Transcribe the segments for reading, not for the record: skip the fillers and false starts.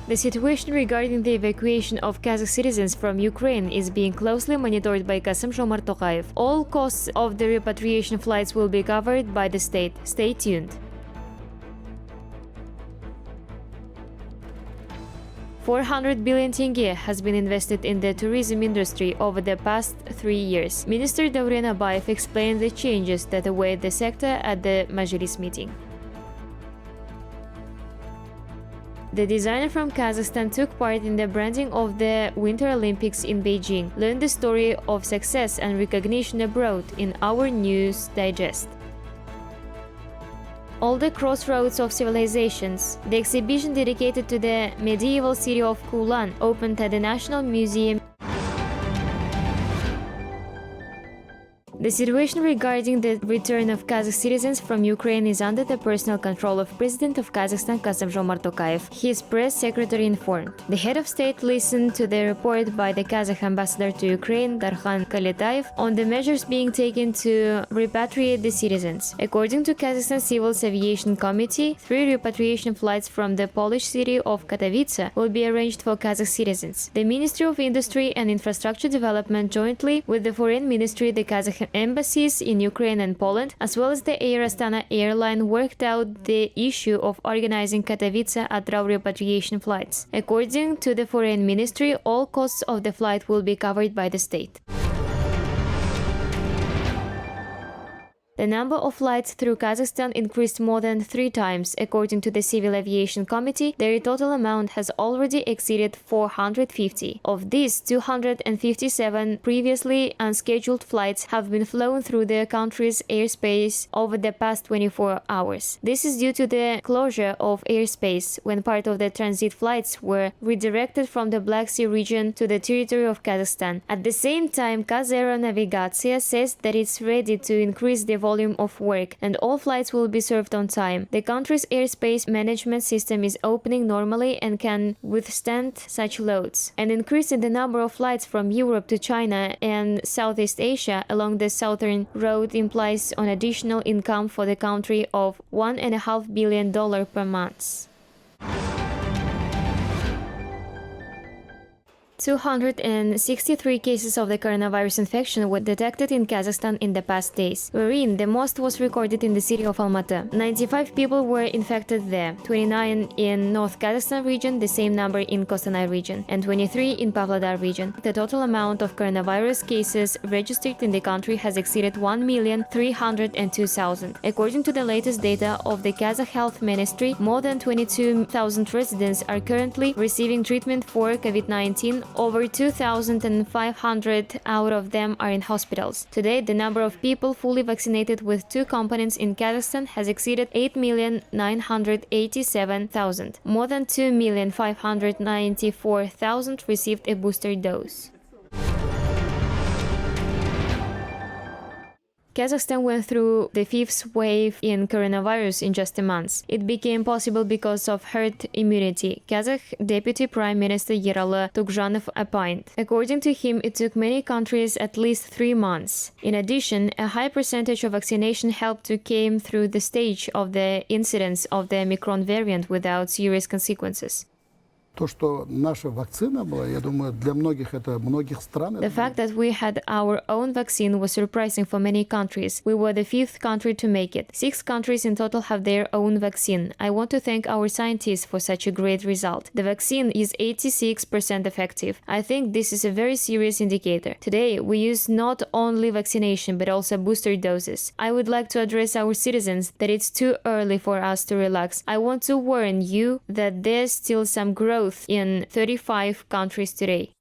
The situation regarding the evacuation of Kazakh citizens from Ukraine is being closely monitored by Kassym-Jomart Tokayev. All costs of the repatriation flights will be covered by the state. Stay tuned. 400 billion tenge has been invested in the tourism industry over the past 3 years. Minister Dauren Abayev explained the changes that await the sector at the Majlis meeting. The designer from Kazakhstan took part in the branding of the Winter Olympics in Beijing. Learn the story of success and recognition abroad in our news digest. All the Crossroads of Civilizations. The exhibition dedicated to the medieval city of Kulan opened at the National Museum. The situation regarding the return of Kazakh citizens from Ukraine is under the personal control of President of Kazakhstan Kassym-Jomart Tokayev, his press secretary informed. The head of state listened to the report by the Kazakh ambassador to Ukraine, Darkhan Kaletayev, on the measures being taken to repatriate the citizens. According to Kazakhstan Civil Aviation Committee, 3 repatriation flights from the Polish city of Katowice will be arranged for Kazakh citizens. The Ministry of Industry and Infrastructure Development jointly with the Foreign Ministry, the Kazakh embassies in Ukraine and Poland, as well as the Air Astana airline, worked out the issue of organizing Katowice-Atrau repatriation flights. According to the Foreign Ministry, all costs of the flight will be covered by the state. The number of flights through Kazakhstan increased more than 3 times. According to the Civil Aviation Committee, their total amount has already exceeded 450. Of these, 257 previously unscheduled flights have been flown through the country's airspace over the past 24 hours. This is due to the closure of airspace when part of the transit flights were redirected from the Black Sea region to the territory of Kazakhstan. At the same time, Kazakhstan says that it's ready to increase the volume of work and all flights will be served on time. The country's airspace management system is opening normally and can withstand such loads. An increase in the number of flights from Europe to China and Southeast Asia along the southern road implies an additional income for the country of $1.5 billion per month. 263 cases of the coronavirus infection were detected in Kazakhstan in the past days, wherein the most was recorded in the city of Almaty. 95 people were infected there, 29 in North Kazakhstan region, the same number in Kostanay region, and 23 in Pavlodar region. The total amount of coronavirus cases registered in the country has exceeded 1,302,000. According to the latest data of the Kazakh Health Ministry, more than 22,000 residents are currently receiving treatment for COVID-19. Over 2,500 out of them are in hospitals. Today, the number of people fully vaccinated with 2 components in Kazakhstan has exceeded 8,987,000. More than 2,594,000 received a booster dose. Kazakhstan went through the 5th wave in coronavirus in just a month. It became possible because of herd immunity, Kazakh Deputy Prime Minister Yerалы Tukzhanov opined. According to him, it took many countries at least 3 months. In addition, a high percentage of vaccination helped to came through the stage of the incidence of the Omicron variant without serious consequences. То, что наша вакцина была, я думаю, для многих стран. The fact that we had our own vaccine was surprising for many countries. We were the 5th country to make it. 6 countries in total have their own vaccine. I want to thank our scientists for such a great result. The vaccine is 86% effective. I think this is a very serious indicator. Today, we use not only vaccination but also booster doses. I would like to address our citizens that it's too early for us to relax. I want to warn you that there's still some growth in 35 countries today.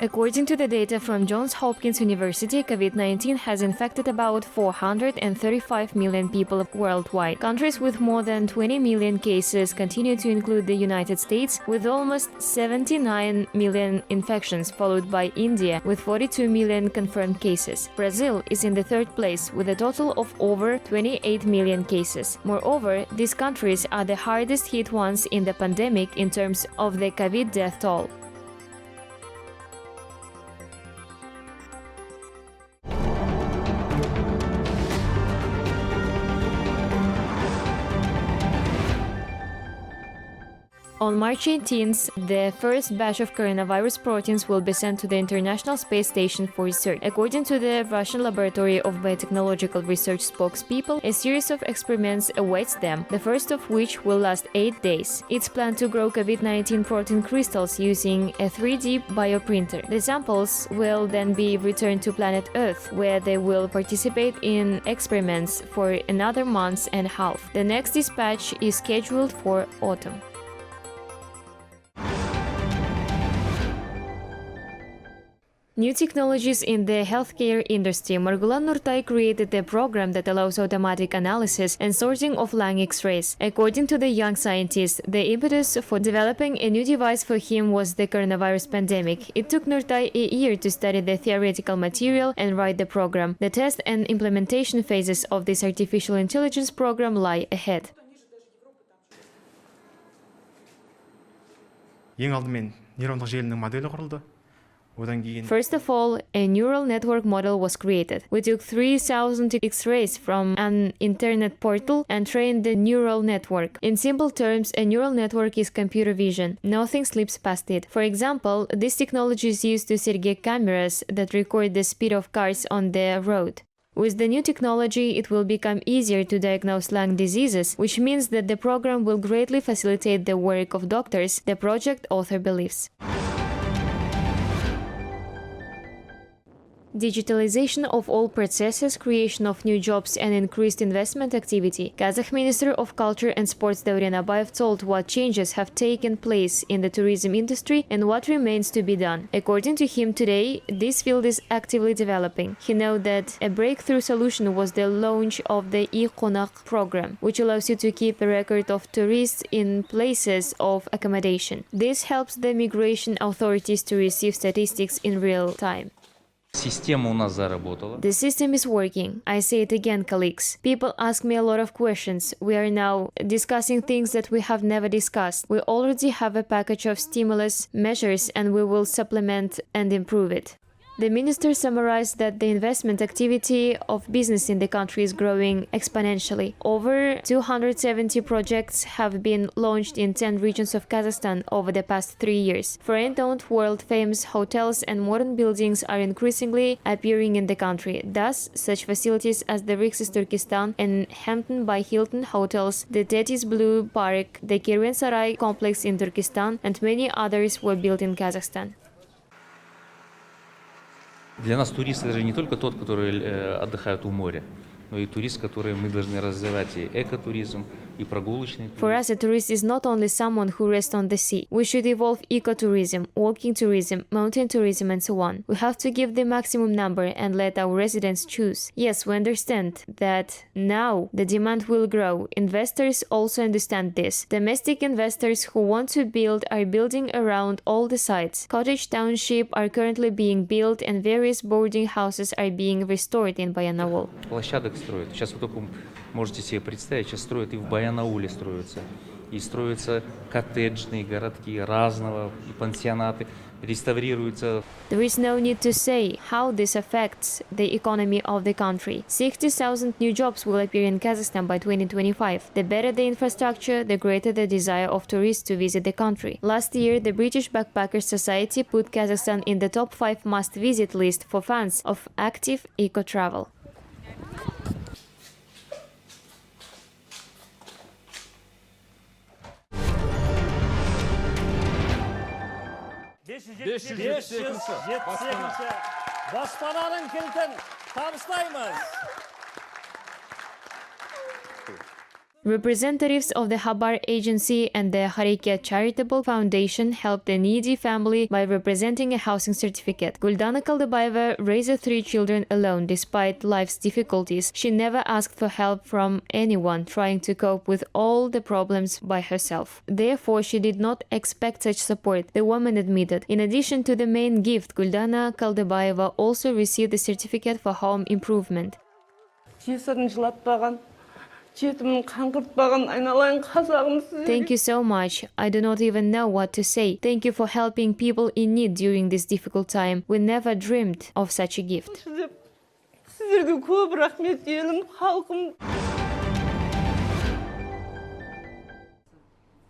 According to the data from Johns Hopkins University, COVID-19 has infected about 435 million people worldwide. Countries with more than 20 million cases continue to include the United States, with almost 79 million infections, followed by India, with 42 million confirmed cases. Brazil is in the 3rd place, with a total of over 28 million cases. Moreover, these countries are the hardest hit ones in the pandemic in terms of the COVID death toll. On March 18th, the first batch of coronavirus proteins will be sent to the International Space Station for research. According to the Russian Laboratory of Biotechnological Research spokespeople, a series of experiments awaits them, the first of which will last 8 days. It's planned to grow COVID-19 protein crystals using a 3D bioprinter. The samples will then be returned to planet Earth, where they will participate in experiments for another month and a half. The next dispatch is scheduled for autumn. New technologies in the healthcare industry. Margulan Nurtay created a program that allows automatic analysis and sorting of lung X-rays. According to the young scientist, the impetus for developing a new device for him was the coronavirus pandemic. It took Nurtay a year to study the theoretical material and write the program. The test and implementation phases of this artificial intelligence program lie ahead. Ең алдымен нейрондық желінің моделі құрылды. First of all, a neural network model was created. We took 3,000 X-rays from an internet portal and trained the neural network. In simple terms, a neural network is computer vision. Nothing slips past it. For example, this technology is used to segregate cameras that record the speed of cars on the road. With the new technology, it will become easier to diagnose lung diseases, which means that the program will greatly facilitate the work of doctors, the project author believes. Digitalization of all processes, creation of new jobs and increased investment activity. Kazakh Minister of Culture and Sports Dauren Abayev told what changes have taken place in the tourism industry and what remains to be done. According to him, today, this field is actively developing. He noted that a breakthrough solution was the launch of the e-Konak program, which allows you to keep a record of tourists in places of accommodation. This helps the migration authorities to receive statistics in real time. The system is working. I say it again, colleagues. People ask me a lot of questions. We are now discussing things that we have never discussed. We already have a package of stimulus measures and we will supplement and improve it. The minister summarized that the investment activity of business in the country is growing exponentially. Over 270 projects have been launched in 10 regions of Kazakhstan over the past 3 years. Foreign-owned world-famous hotels and modern buildings are increasingly appearing in the country. Thus, such facilities as the Rixis Turkestan and Hampton by Hilton hotels, the Tetis Blue Park, the Kervansaray complex in Turkestan, and many others were built in Kazakhstan. Для нас турист это же не только тот, который отдыхает у моря, но и турист, который мы должны развивать и экотуризм, и прогулочный туризм. For us, a tourist is not only someone who rests on the sea. We should evolve ecotourism, walking tourism, mountain tourism, and so on. We have to give the maximum number and let our residents choose. Yes, we understand that now the demand will grow. Investors also understand this. Domestic investors who want to build are building around all the sites. Cottage township are currently being built and various boarding houses are being restored in Баянаул. Площадок строят. Сейчас вы только можете себе представить, сейчас строят и в Баянауле строятся. И строятся коттеджные городки разного, и пансионаты, реставрируются. There is no need to say how this affects the economy of the country. 60,000 new jobs will appear in Kazakhstan by 2025. The better the infrastructure, the greater the desire of tourists to visit the country. Last year, the British Backpackers Society put Kazakhstan in the top 5 must-visit list for fans of active eco-travel. Баспананың кілтін табыстаймыз. Representatives of the Habar Agency and the Harakat Charitable Foundation helped a needy family by representing a housing certificate. Guldana Kaldabayeva raised 3 children alone despite life's difficulties. She never asked for help from anyone, trying to cope with all the problems by herself. Therefore, she did not expect such support, the woman admitted. In addition to the main gift, Guldana Kaldabayeva also received a certificate for home improvement. Thank you so much. I do not even know what to say. Thank you for helping people in need during this difficult time. We never dreamed of such a gift.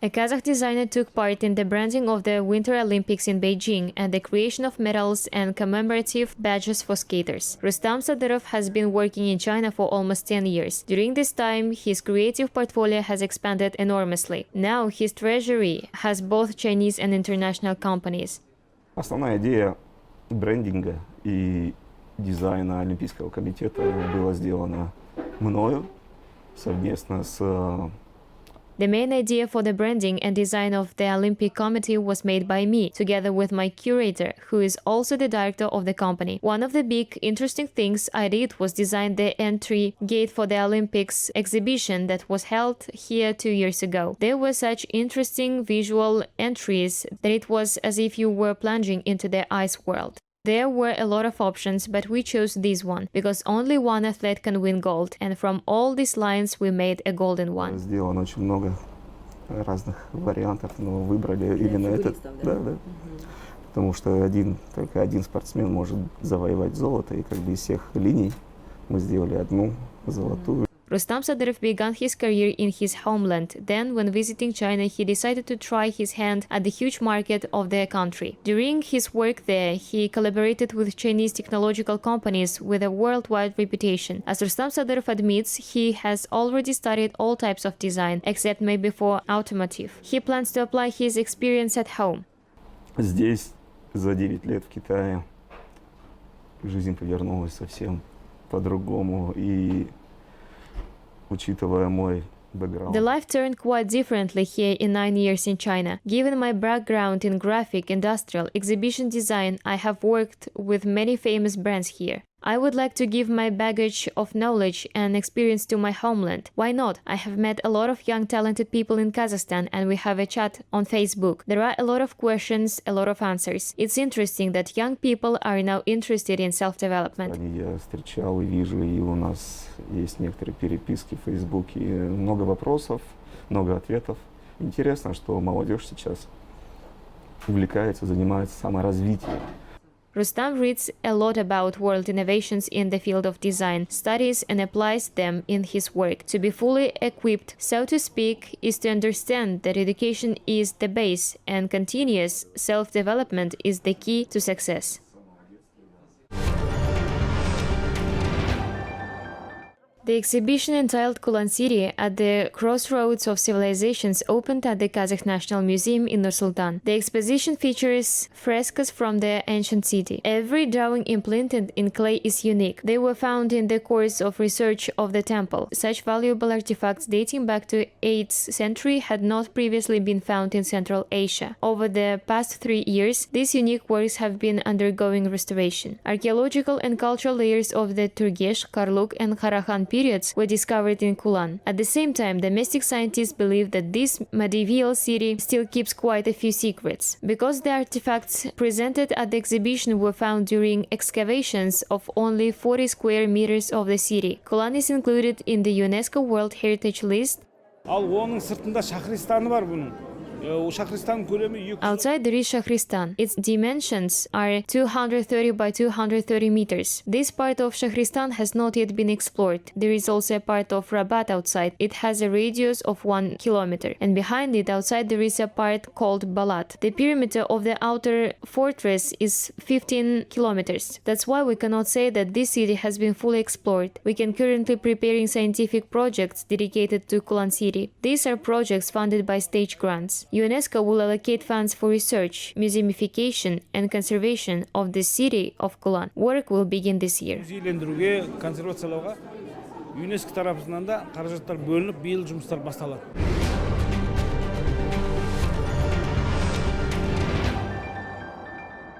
A Kazakh designer took part in the branding of the Winter Olympics in Beijing and the creation of medals and commemorative badges for skaters. Rustam Sadyrov has been working in China for almost 10 years. During this time, his creative portfolio has expanded enormously. Now his treasury has both Chinese and international companies. Основная идея брендинга и дизайна Олимпийского комитета была сделана мною совместно с The main idea for the branding and design of the Olympic Committee was made by me, together with my curator, who is also the director of the company. One of the big interesting things I did was design the entry gate for the Olympics exhibition that was held here 2 years ago. There were such interesting visual entries that it was as if you were plunging into the ice world. There were a lot of options, but we chose this one, because only one athlete can win gold, and from all these lines we made a golden one. Сделано очень много разных вариантов, но выбрали именно этот. Да, да. Потому что только один спортсмен может завоевать золото, и как бы из всех линий мы сделали одну золотую. Rustam Sadyrov began his career in his homeland. Then, when visiting China, he decided to try his hand at the huge market of their country. During his work there, he collaborated with Chinese technological companies with a worldwide reputation. As Rustam Sadyrov admits, he has already studied all types of design, except maybe for automotive. He plans to apply his experience at home. Здесь за 9 лет в Китае жизнь повернулась совсем по-другому, и учитывая мой background. The life turned quite differently here in 9 years in China. Given my background in graphic, industrial, exhibition design, I have worked with many famous brands here. I would like to give my baggage of knowledge and experience to my homeland. Why not? I have met a lot of young talented people in Kazakhstan and we have a chat on Facebook. There are a lot of questions, a lot of answers. It's interesting that young people are now interested in self-development. Я встречал и вижу, и у нас есть некоторые переписки в Фейсбуке. Много вопросов, много ответов. Интересно, что молодежь сейчас увлекается, занимается саморазвитием. Rustam reads a lot about world innovations in the field of design, studies and applies them in his work. To be fully equipped, so to speak, is to understand that education is the base and continuous self-development is the key to success. The exhibition entitled Kulan City at the Crossroads of Civilizations opened at the Kazakh National Museum in Nur-Sultan. The exposition features frescoes from the ancient city. Every drawing imprinted in clay is unique. They were found in the course of research of the temple. Such valuable artifacts dating back to 8th century had not previously been found in Central Asia. Over the past 3 years, these unique works have been undergoing restoration. Archaeological and cultural layers of the Turgesh, Karluk and Karahan periods were discovered in Kulan. At the same time, domestic scientists believe that this medieval city still keeps quite a few secrets. Because the artifacts presented at the exhibition were found during excavations of only 40 square meters of the city, Kulan is included in the UNESCO World Heritage List. Ал оның сыртында Шахристаны бар бұның. Шахристан көлемі 200. Outside there is Shahristan. Its dimensions are 230 by 230 meters. This part of Shahristan has not yet been explored. There is also a part of Rabat outside. It has a radius of 1 kilometer. And behind it, outside, there is a part called Balat. The perimeter of the outer fortress is 15 kilometers. That's why we cannot say that this city has been fully explored. We can currently preparing scientific projects dedicated to Kulan City. These are projects funded by state grants. UNESCO will allocate funds for research, museumification and conservation of the city of Kulan. Work will begin this year. Музейлендіруге, консервациялауға ЮНЕСКО тарапынан да қаражаттар бөлініп, биыл жұмыстар басталады.